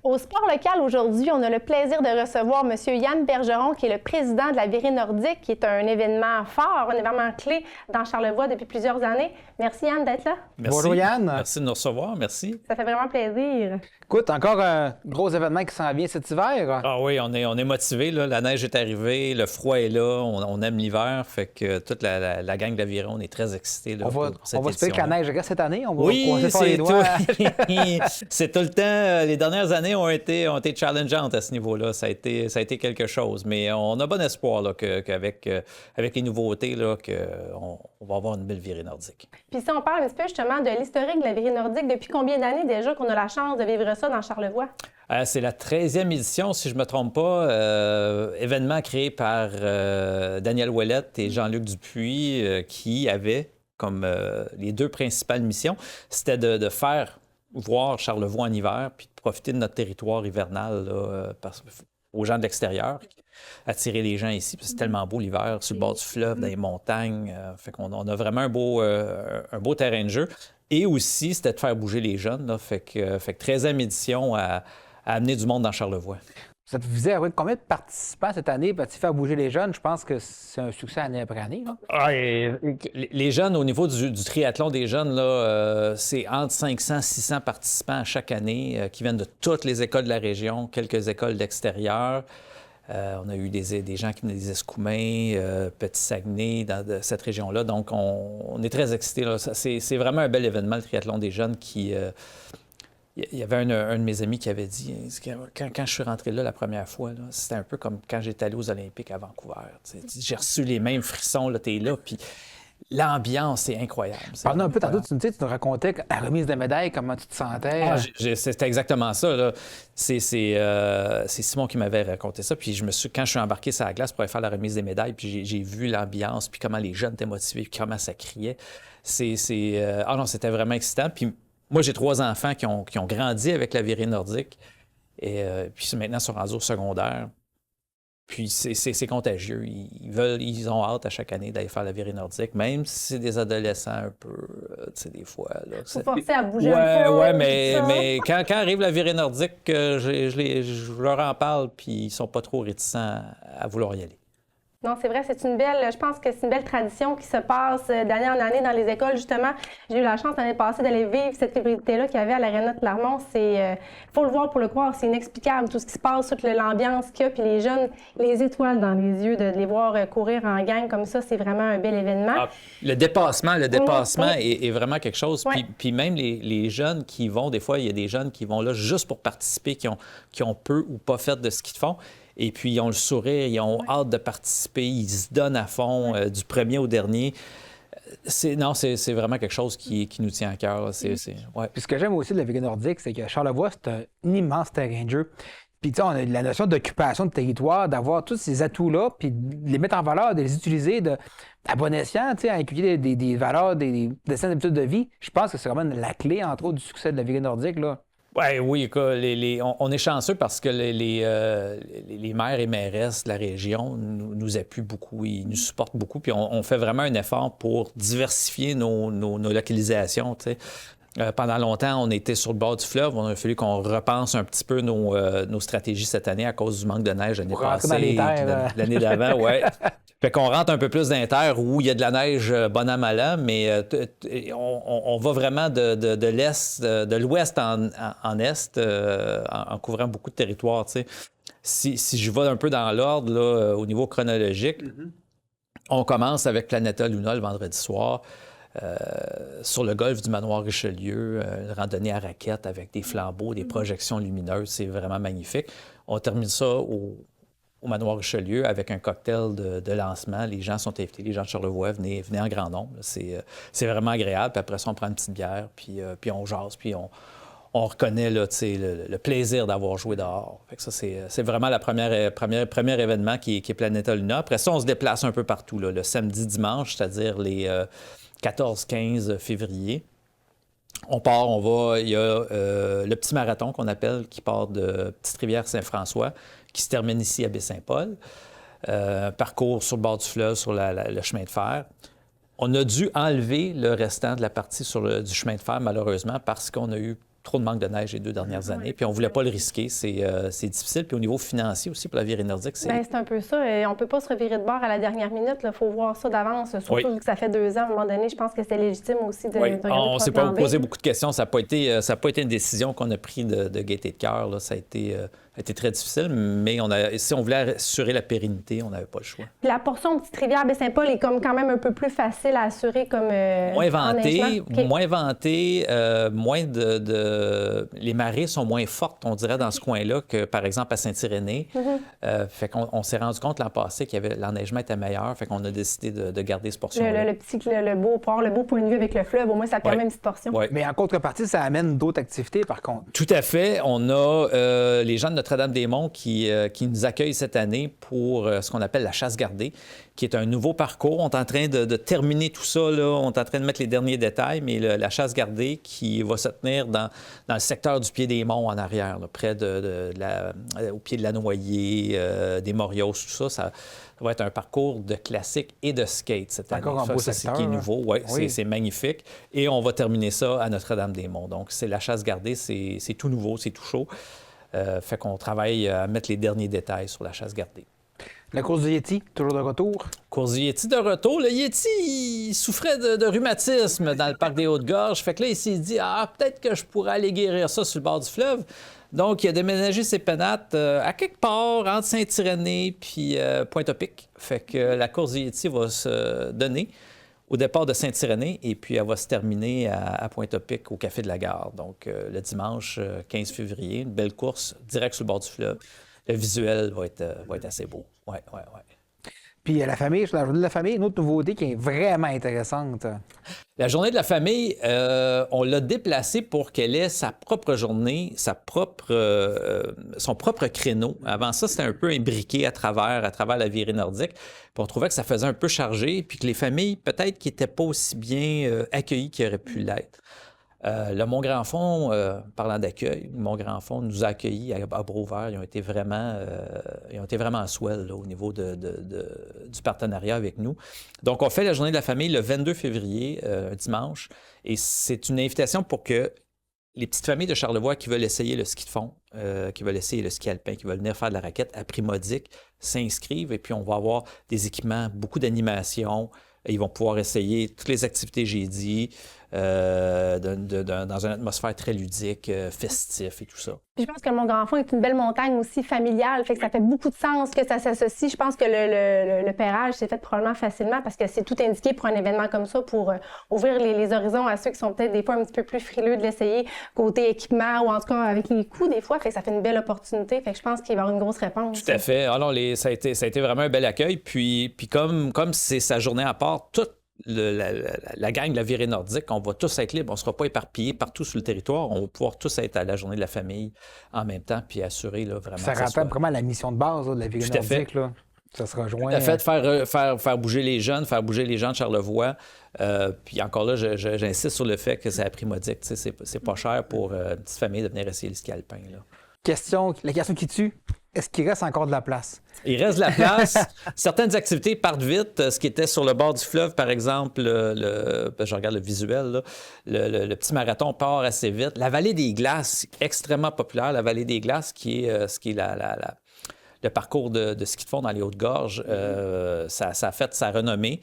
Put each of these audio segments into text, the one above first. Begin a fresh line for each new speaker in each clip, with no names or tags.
Au sport local, aujourd'hui, on a le plaisir de recevoir M. Yann Bergeron, qui est le président de la Virée Nordique, qui est un événement fort, un événement clé dans Charlevoix depuis plusieurs années. Merci Yann d'être là.
Merci.
Bonjour Yann.
Merci de nous recevoir, merci.
Ça fait vraiment plaisir.
Écoute, encore un gros événement qui s'en vient cet hiver.
Ah oui, on est motivés, là. La neige est arrivée, le froid est là, on aime l'hiver, fait que toute la gang de la Virée, on est très excités. Là,
on va espérer que la neige reste cette année. On va
oui,
croiser les doigts.
C'est tout le temps. Les dernières années ont été challengeantes à ce niveau-là. Ça a été quelque chose. Mais on a bon espoir là, qu'avec les nouveautés, là, on va avoir une belle Virée nordique.
Puis si on parle un petit peu justement de l'historique de la Virée nordique, depuis combien d'années déjà qu'on a la chance de vivre ça dans Charlevoix?
C'est la 13e édition, si je ne me trompe pas. Événement créé par Daniel Ouellette et Jean-Luc Dupuis, qui avaient comme les deux principales missions, c'était de faire voir Charlevoix en hiver, puis de profiter de notre territoire hivernal là, aux gens de l'extérieur, attirer les gens ici, parce que c'est tellement beau l'hiver, sur le bord du fleuve, dans les montagnes. Fait qu'on a vraiment un beau terrain de jeu. Et aussi, c'était de faire bouger les jeunes. Là, fait que 13e édition à amener du monde dans Charlevoix.
Ça te visait à combien de participants cette année? Tu faire bouger les jeunes, je pense que c'est un succès année après année. Là.
Ah, les jeunes, au niveau du triathlon des jeunes, là, c'est entre 500 et 600 participants à chaque année qui viennent de toutes les écoles de la région, quelques écoles d'extérieur. On a eu des gens qui venaient des Escoumins, Petit-Saguenay, de cette région-là. Donc, on est très excités. Là. C'est vraiment un bel événement, le triathlon des jeunes qui... Il y avait un de mes amis qui avait dit, quand je suis rentré là la première fois, c'était un peu comme quand j'étais allé aux Olympiques à Vancouver. J'ai reçu les mêmes frissons, t'es là, puis l'ambiance est incroyable.
Parle-nous un peu, tantôt, tu nous racontais la remise de médaille, comment tu te sentais.
C'était exactement ça. Là. C'est Simon qui m'avait raconté ça, puis quand je suis embarqué sur la glace pour aller faire la remise des médailles, puis j'ai vu l'ambiance, puis comment les jeunes étaient motivés, puis comment ça criait. Non, c'était vraiment excitant, puis moi, j'ai 3 enfants qui ont grandi avec la Virée nordique et puis maintenant ils sont rendus au secondaire. Puis c'est contagieux. Ils ont hâte à chaque année d'aller faire la Virée nordique, même si c'est des adolescents un peu, tu sais, des fois. Il
faut forcer à bouger un peu.
Oui, mais quand arrive la Virée nordique, je leur en parle, puis ils sont pas trop réticents à vouloir y aller.
Non, c'est vrai, je pense que c'est une belle tradition qui se passe d'année en année dans les écoles, justement. J'ai eu la chance l'année passée d'aller vivre cette fébrilité-là qu'il y avait à l'Aréna de Clermont. Faut le voir pour le croire, c'est inexplicable, tout ce qui se passe, toute l'ambiance qu'il y a, puis les jeunes, les étoiles dans les yeux, de les voir courir en gang comme ça, c'est vraiment un bel événement.
Ah, le dépassement est vraiment quelque chose. Ouais. Puis même les jeunes qui vont, des fois, il y a des jeunes qui vont là juste pour participer, qui ont peu ou pas fait de ce qu'ils font. Et puis, ils ont le sourire, ils ont hâte de participer, ils se donnent à fond du premier au dernier. C'est vraiment quelque chose qui nous tient à cœur. Ouais.
Puis ce que j'aime aussi de la Virée nordique, c'est que Charlevoix, c'est un immense terrain de jeu. Puis, tu sais, on a la notion d'occupation de territoire, d'avoir tous ces atouts-là, puis de les mettre en valeur, de les utiliser à bon escient, tu sais, à inculquer des valeurs, des saines habitudes de vie. Je pense que c'est vraiment la clé, entre autres, du succès de la Virée nordique, là.
Oui, on est chanceux parce que les maires et mairesses de la région nous appuient beaucoup, ils nous supportent beaucoup, puis on fait vraiment un effort pour diversifier nos localisations. Tu sais. Pendant longtemps, on était sur le bord du fleuve. On a fallu qu'on repense un petit peu nos stratégies cette année à cause du manque de neige l'année passée, l'année d'avant. Ouais. Fait qu'on rentre un peu plus dans les terres où il y a de la neige bon an, mal an, mais on va vraiment de l'est, de l'ouest en est, en couvrant beaucoup de territoires. Tu sais. Si je vais un peu dans l'ordre, là, au niveau chronologique, on commence avec Planeta Luna le vendredi soir. Sur le golfe du manoir Richelieu, une randonnée à raquettes avec des flambeaux, des projections lumineuses, c'est vraiment magnifique. On termine ça au manoir Richelieu avec un cocktail de lancement. Les gens sont invités, les gens de Charlevoix, venez en grand nombre. C'est vraiment agréable. Puis après ça, on prend une petite bière, puis on jase, puis on reconnaît là, le plaisir d'avoir joué dehors. Fait que ça, c'est vraiment le premier événement qui est Planeta Luna. Après ça, on se déplace un peu partout, là, le samedi, dimanche, c'est-à-dire les 14-15 février. Il y a le petit marathon qu'on appelle, qui part de Petite-Rivière-Saint-François, qui se termine ici à Baie-Saint-Paul. Parcours sur le bord du fleuve, sur le chemin de fer. On a dû enlever le restant de la partie du chemin de fer, malheureusement, parce qu'on a eu trop de manque de neige les 2 dernières années. Puis on ne voulait pas le risquer. C'est difficile. Puis au niveau financier aussi, pour la virée nordique, c'est...
Bien, c'est un peu ça. Et on ne peut pas se revirer de bord à la dernière minute. Il faut voir ça d'avance. Surtout vu que ça fait 2 ans. À un moment donné, je pense que c'est légitime aussi de regarder.
On ne s'est pas posé beaucoup de questions. Ça n'a pas été une décision qu'on a prise de gaieté de cœur. Ça a été très difficile, mais si on voulait assurer la pérennité, on n'avait pas le choix.
Puis la portion de Petite-Rivière-Baie-Saint-Paul est comme quand même un peu plus facile à assurer comme
moins vanté,
enneigement.
moins vanté, moins les marées sont moins fortes, on dirait, dans ce coin-là que, par exemple, à Saint-Irénée. Fait qu'on s'est rendu compte l'an passé que l'enneigement était meilleur, fait qu'on a décidé de garder cette portion-là.
Le beau port, le beau point de vue avec le fleuve, au moins, ça permet une petite portion.
Mais en contrepartie, ça amène d'autres activités, par contre.
Tout à fait. On a les gens de Notre-Dame-des-Monts qui nous accueillent cette année pour ce qu'on appelle la chasse gardée, qui est un nouveau parcours. On est en train de terminer tout ça, là. On est en train de mettre les derniers détails, mais la chasse gardée qui va se tenir dans le secteur du Pied des Monts en arrière, là, près au pied de la Noyer, des Morios, tout ça. Ça va être un parcours de classique et de skate cette année.
Encore un beau secteur,
c'est ce qui est nouveau. Oui. C'est magnifique. Et on va terminer ça à Notre-Dame-des-Monts. Donc, c'est la chasse gardée, c'est tout nouveau, c'est tout chaud. Fait qu'on travaille à mettre les derniers détails sur la chasse gardée.
La course du Yéti, toujours de retour?
Course du Yéti de retour. Le Yéti, il souffrait de rhumatisme dans le parc des Hautes-Gorges. Fait que là, il s'est dit, peut-être que je pourrais aller guérir ça sur le bord du fleuve. Donc, il a déménagé ses pénates à quelque part entre Saint-Irénée puis Pointe-au-Pic. Fait que la course du Yéti va se donner au départ de Saint-Irénée et puis elle va se terminer à Pointe-au-Pic au Café de la Gare. Donc, le dimanche 15 février, une belle course direct sur le bord du fleuve. Le visuel va être assez beau. Oui.
Puis la famille, sur la journée de la famille, une autre nouveauté qui est vraiment intéressante.
La journée de la famille, on l'a déplacée pour qu'elle ait sa propre journée, son propre créneau. Avant ça, c'était un peu imbriqué à travers la virée nordique. Puis on trouvait que ça faisait un peu chargé, puis que les familles, peut-être, qui n'étaient pas aussi bien accueillies qu'ils auraient pu l'être. Le Mont-Grand-Fond, parlant d'accueil, le Mont-Grand-Fond nous a accueillis à Bros-Vert. Ils ont été vraiment swell là, au niveau du partenariat avec nous. Donc, on fait la journée de la famille le 22 février, dimanche, et c'est une invitation pour que les petites familles de Charlevoix qui veulent essayer le ski de fond, qui veulent essayer le ski alpin, qui veulent venir faire de la raquette à prix modique, s'inscrivent, et puis on va avoir des équipements, beaucoup d'animation. Ils vont pouvoir essayer toutes les activités, j'ai dit, dans une atmosphère très ludique, festif et tout ça.
Puis je pense que le Mont-Grand-Fond est une belle montagne aussi familiale, fait que ça fait beaucoup de sens que ça s'associe. Je pense que le pairage s'est fait probablement facilement parce que c'est tout indiqué pour un événement comme ça, pour ouvrir les horizons à ceux qui sont peut-être des fois un petit peu plus frileux de l'essayer côté équipement ou en tout cas avec les coûts des fois, fait que ça fait une belle opportunité. Fait que je pense qu'il va y avoir une grosse réponse.
Tout à fait. Alors, ça a été vraiment un bel accueil. Puis comme c'est sa journée à part, toute la gang de la virée nordique, on va tous être libres, on ne sera pas éparpillés partout sur le territoire, on va pouvoir tous être à la journée de la famille en même temps, puis assurer là, vraiment...
Ça rappelle vraiment la mission de base là, de la virée nordique. Là. Ça se rejoint...
Le fait de faire bouger les jeunes, faire bouger les gens de Charlevoix, puis encore là, j'insiste sur le fait que c'est à prix modique, c'est pas cher pour une petite famille de venir essayer le ski alpin. Là.
La question qui tue, est-ce qu'il reste encore de la place?
Il reste de la place. Certaines activités partent vite. Ce qui était sur le bord du fleuve, par exemple, je regarde le visuel, là, le petit marathon part assez vite. La vallée des glaces, extrêmement populaire. La vallée des glaces, qui est le parcours de ski de fond dans les Hautes-Gorges, ça a fait sa renommée.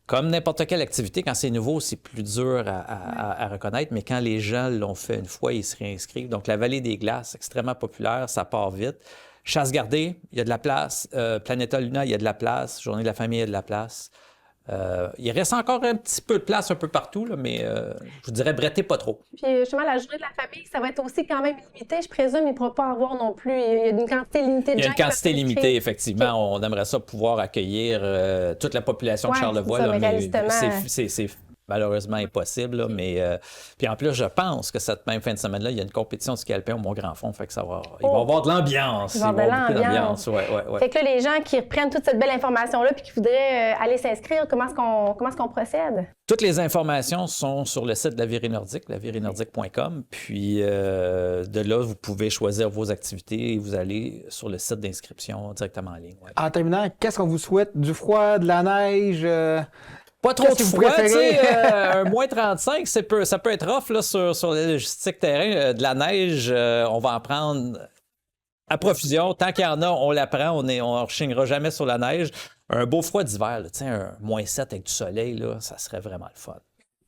Comme n'importe quelle activité, quand c'est nouveau, c'est plus dur à reconnaître, mais quand les gens l'ont fait une fois, ils se réinscrivent. Donc, la vallée des glaces, extrêmement populaire, ça part vite. Chasse gardée, il y a de la place. Planeta Luna, il y a de la place. Journée de la famille, il y a de la place. Il reste encore un petit peu de place un peu partout, là, mais je vous dirais, brettez pas trop.
Puis justement, la journée de la famille, ça va être aussi quand même limité. Je présume il ne pourra pas avoir non plus. Il y a une quantité limitée de gens.
Il y a une quantité limitée, effectivement. On aimerait ça pouvoir accueillir toute la population de Charlevoix. C'est malheureusement impossible, là, mais puis en plus, je pense que cette même fin de semaine-là, il y a une compétition de ski alpin au Mont-Grand-Fond, fait que il va y avoir de l'ambiance.
Il va y avoir de l'ambiance.
Ouais.
Fait que là, les gens qui reprennent toute cette belle information-là puis qui voudraient aller s'inscrire, comment est-ce qu'on procède?
Toutes les informations sont sur le site de la virée nordique, laviréenordique.com, puis de là, vous pouvez choisir vos activités et vous allez sur le site d'inscription directement en ligne. Ouais.
En terminant, qu'est-ce qu'on vous souhaite? Du froid, de la neige?
Pas trop de
Qu'est-ce que vous
froid,
préférez?
tu sais, un moins 35, ça peut être rough là, sur la logistique terrain. De la neige, on va en prendre à profusion. Tant qu'il y en a, on la prend, on ne rechignera jamais sur la neige. Un beau froid d'hiver, là, tu sais, un moins 7 avec du soleil, là, ça serait vraiment le fun.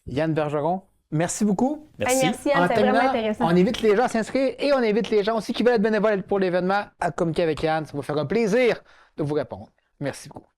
Yann Bergeron, merci beaucoup.
Merci.
Merci, Anne,
En
c'est vraiment
terminant,
intéressant.
on invite les gens à s'inscrire et on invite les gens aussi qui veulent être bénévoles pour l'événement à communiquer avec Yann. Ça va faire un plaisir de vous répondre. Merci beaucoup.